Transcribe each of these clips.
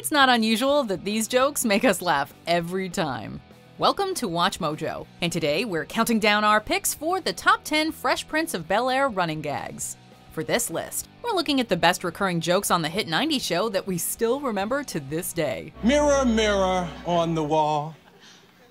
It's not unusual that these jokes make us laugh every time. Welcome to Watch Mojo, and today we're counting down our picks for the top 10 Fresh Prince of Bel-Air running gags. For this list, we're looking at the best recurring jokes on the hit 90s show that we still remember to this day. Mirror, mirror on the wall,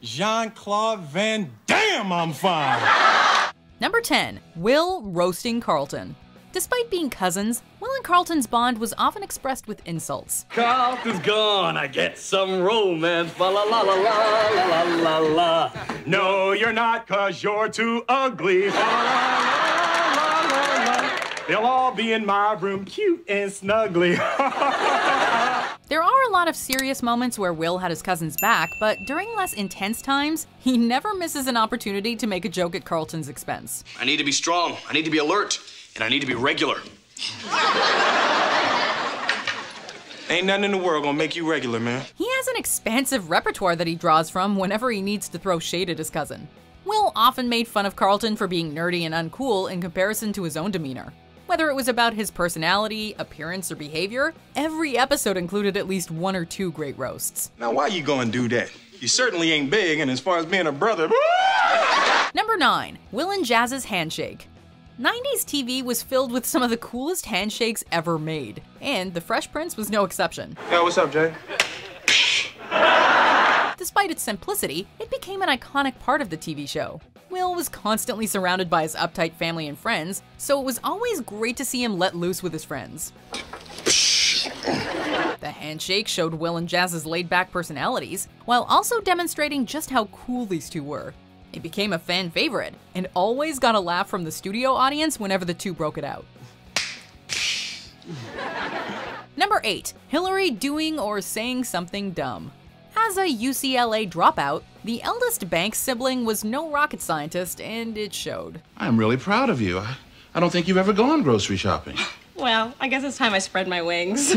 Jean-Claude Van Damme, I'm fine. Number 10, Will roasting Carlton. Despite being cousins, Will and Carlton's bond was often expressed with insults. Carlton's gone, I get some romance, la la la la la la la la. No, you're not, 'cause you're too ugly. La, la, la, la, la. They'll all be in my room, cute and snuggly. There are a lot of serious moments where Will had his cousin's back, but during less intense times, he never misses an opportunity to make a joke at Carlton's expense. I need to be strong, I need to be alert, and I need to be regular. Ain't nothing in the world gonna make you regular, man. He has an expansive repertoire that he draws from whenever he needs to throw shade at his cousin. Will often made fun of Carlton for being nerdy and uncool in comparison to his own demeanor. Whether it was about his personality, appearance, or behavior, every episode included at least one or two great roasts. Now, why you gonna do that? You certainly ain't big, and as far as being a brother... Number 9, Will and Jazz's Handshake. 90s TV was filled with some of the coolest handshakes ever made, and The Fresh Prince was no exception. Yo, what's up, Jay? Despite its simplicity, it became an iconic part of the TV show. Will was constantly surrounded by his uptight family and friends, so it was always great to see him let loose with his friends. The handshake showed Will and Jazz's laid-back personalities, while also demonstrating just how cool these two were. It became a fan favorite, and always got a laugh from the studio audience whenever the two broke it out. Number 8, Hillary doing or saying something dumb. As a UCLA dropout, the eldest Banks sibling was no rocket scientist, and it showed. I'm really proud of you. I don't think you've ever gone grocery shopping. Well, I guess it's time I spread my wings.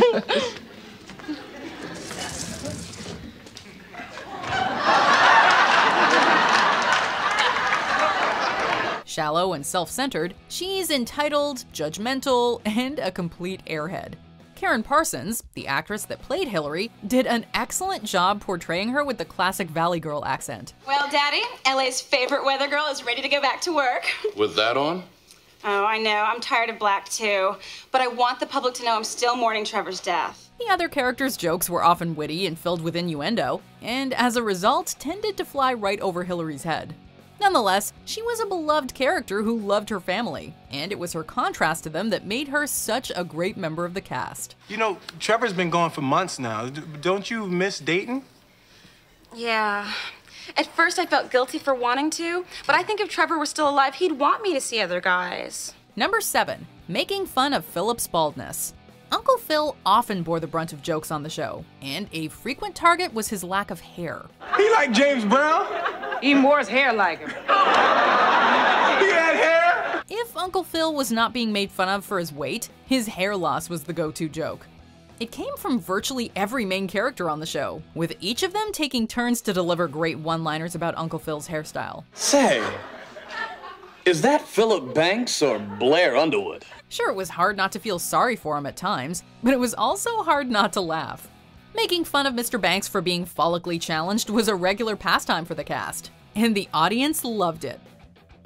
Shallow and self-centered, she's entitled, judgmental, and a complete airhead. Karen Parsons, the actress that played Hillary, did an excellent job portraying her with the classic Valley Girl accent. Well, Daddy, LA's favorite weather girl is ready to go back to work. With that on? Oh, I know. I'm tired of black, too. But I want the public to know I'm still mourning Trevor's death. The other characters' jokes were often witty and filled with innuendo, and as a result, tended to fly right over Hillary's head. Nonetheless, she was a beloved character who loved her family, and it was her contrast to them that made her such a great member of the cast. You know, Trevor's been gone for months now. Don't you miss dating? Yeah. At first, I felt guilty for wanting to, but I think if Trevor were still alive, he'd want me to see other guys. Number 7, making fun of Philip's baldness. Uncle Phil often bore the brunt of jokes on the show, and a frequent target was his lack of hair. He like James Brown? Even more his hair like him. He had hair? If Uncle Phil was not being made fun of for his weight, his hair loss was the go-to joke. It came from virtually every main character on the show, with each of them taking turns to deliver great one-liners about Uncle Phil's hairstyle. Say, is that Philip Banks or Blair Underwood? Sure, it was hard not to feel sorry for him at times, but it was also hard not to laugh. Making fun of Mr. Banks for being follically challenged was a regular pastime for the cast, and the audience loved it.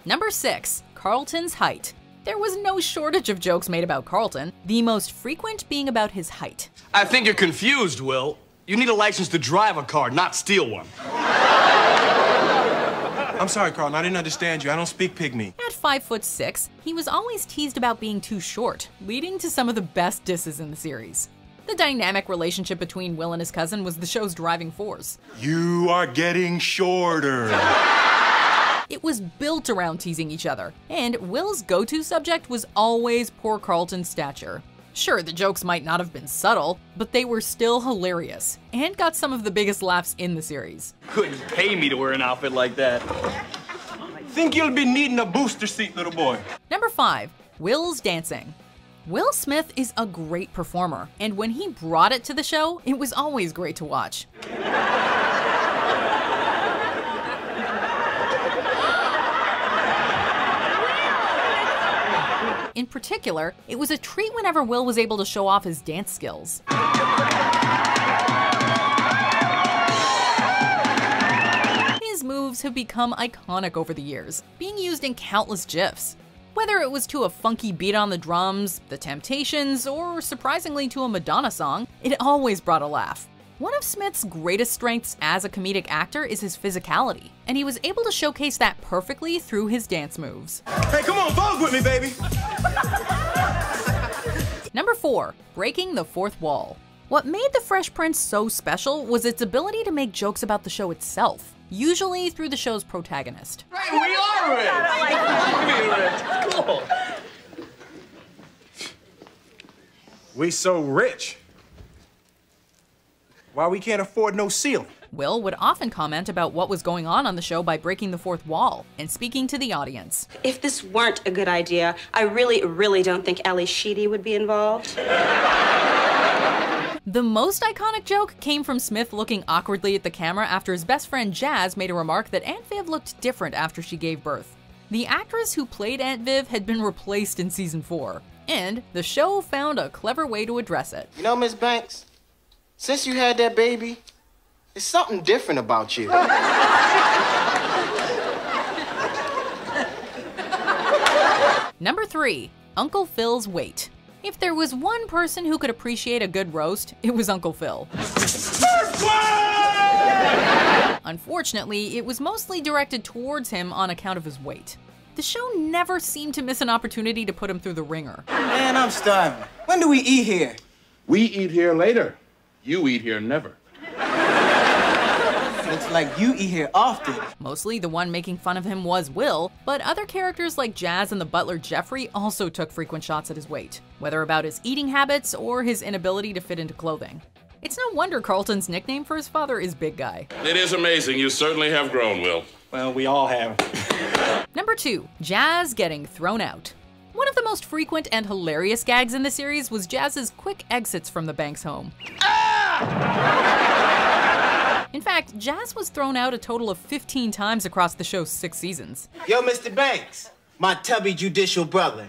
Number 6, Carlton's height. There was no shortage of jokes made about Carlton, the most frequent being about his height. I think you're confused, Will. You need a license to drive a car, not steal one. I'm sorry, Carlton. I didn't understand you. I don't speak pygmy. At 5'6", he was always teased about being too short, leading to some of the best disses in the series. The dynamic relationship between Will and his cousin was the show's driving force. You are getting shorter. It was built around teasing each other, and Will's go-to subject was always poor Carlton's stature. Sure, the jokes might not have been subtle, but they were still hilarious, and got some of the biggest laughs in the series. Couldn't pay me to wear an outfit like that. Think you'll be needing a booster seat, little boy. Number 5, Will's dancing. Will Smith is a great performer, and when he brought it to the show, it was always great to watch. In particular, it was a treat whenever Will was able to show off his dance skills. have become iconic over the years, being used in countless GIFs. Whether it was to a funky beat on the drums, The Temptations, or surprisingly to a Madonna song, it always brought a laugh. One of Smith's greatest strengths as a comedic actor is his physicality, and he was able to showcase that perfectly through his dance moves. Hey, come on, vogue with me, baby. Number 4. Breaking the fourth wall. What made The Fresh Prince so special was its ability to make jokes about the show itself, usually through the show's protagonist. Hey, we are rich. I like being rich. Cool. We so rich. Why we can't afford no ceiling? Will would often comment about what was going on the show by breaking the fourth wall and speaking to the audience. If this weren't a good idea, I really don't think Ellie Sheedy would be involved. The most iconic joke came from Smith looking awkwardly at the camera after his best friend Jazz made a remark that Aunt Viv looked different after she gave birth. The actress who played Aunt Viv had been replaced in season 4, and the show found a clever way to address it. You know, Miss Banks, since you had that baby, there's something different about you. Number 3. Uncle Phil's weight. If there was one person who could appreciate a good roast, it was Uncle Phil. Unfortunately, it was mostly directed towards him on account of his weight. The show never seemed to miss an opportunity to put him through the ringer. Man, I'm starving. When do we eat here? We eat here later. You eat here never. Looks like you eat here often. Mostly the one making fun of him was Will, but other characters like Jazz and the butler Jeffrey also took frequent shots at his weight, whether about his eating habits or his inability to fit into clothing. It's no wonder Carlton's nickname for his father is Big Guy. It is amazing. You certainly have grown, Will. Well, we all have. Number 2. Jazz getting thrown out. One of the most frequent and hilarious gags in the series was Jazz's quick exits from the Banks home. In fact, Jazz was thrown out a total of 15 times across the show's 6 seasons. Yo, Mr. Banks, my tubby judicial brother.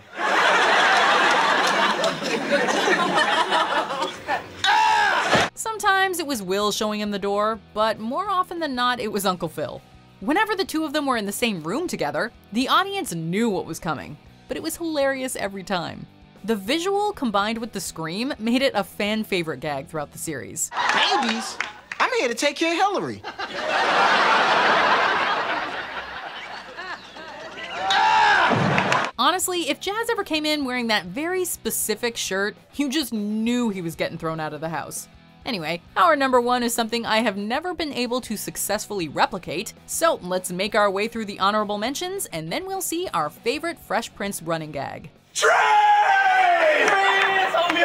Sometimes it was Will showing him the door, but more often than not, it was Uncle Phil. Whenever the two of them were in the same room together, the audience knew what was coming, but it was hilarious every time. The visual combined with the scream made it a fan favorite gag throughout the series. Babies? I'm here to take care of Hillary. Honestly, if Jazz ever came in wearing that very specific shirt, you just knew he was getting thrown out of the house. Anyway, our number 1 is something I have never been able to successfully replicate, so let's make our way through the honorable mentions and then we'll see our favorite Fresh Prince running gag. Prince, hold me,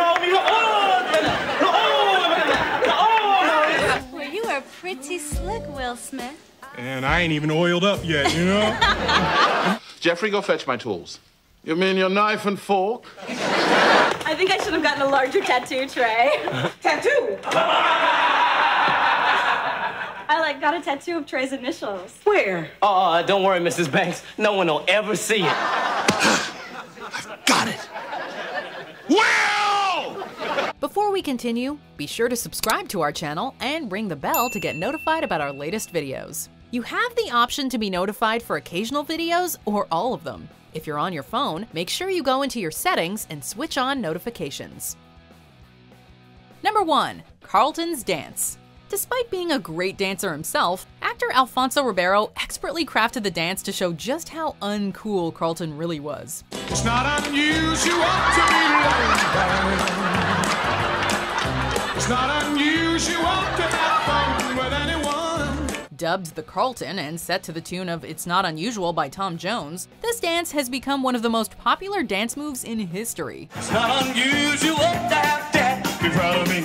Well, you are pretty slick, Will Smith. And I ain't even oiled up yet, you know? Jeffrey, go fetch my tools. You mean your knife and fork? I think I should have gotten a larger tattoo tray. Tattoo? I got a tattoo of Trey's initials. Where? Oh, don't worry, Mrs. Banks. No one will ever see it. Got it. Will! Before we continue, be sure to subscribe to our channel and ring the bell to get notified about our latest videos. You have the option to be notified for occasional videos or all of them. If you're on your phone, make sure you go into your settings and switch on notifications. Number 1. Carlton's dance. Despite being a great dancer himself, actor Alfonso Ribeiro expertly crafted the dance to show just how uncool Carlton really was. It's not unusual to be loved. It's not unusual to have fun with anyone. Dubbed the Carlton and set to the tune of It's Not Unusual by Tom Jones, this dance has become one of the most popular dance moves in history. It's not unusual to have that Be proud of me.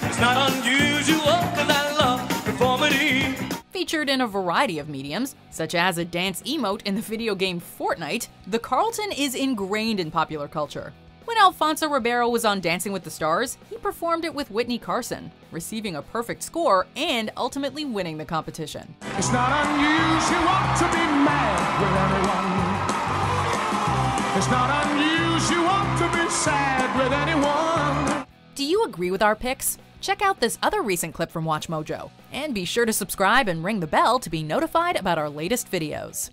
It's not unusual because I love conformity. Featured in a variety of mediums, such as a dance emote in the video game Fortnite, the Carlton is ingrained in popular culture. When Alfonso Ribeiro was on Dancing with the Stars, he performed it with Whitney Carson, receiving a perfect score and ultimately winning the competition. It's not unusual to be mad with anyone. It's not unusual to be sad with anyone. Do you agree with our picks? Check out this other recent clip from WatchMojo, and be sure to subscribe and ring the bell to be notified about our latest videos.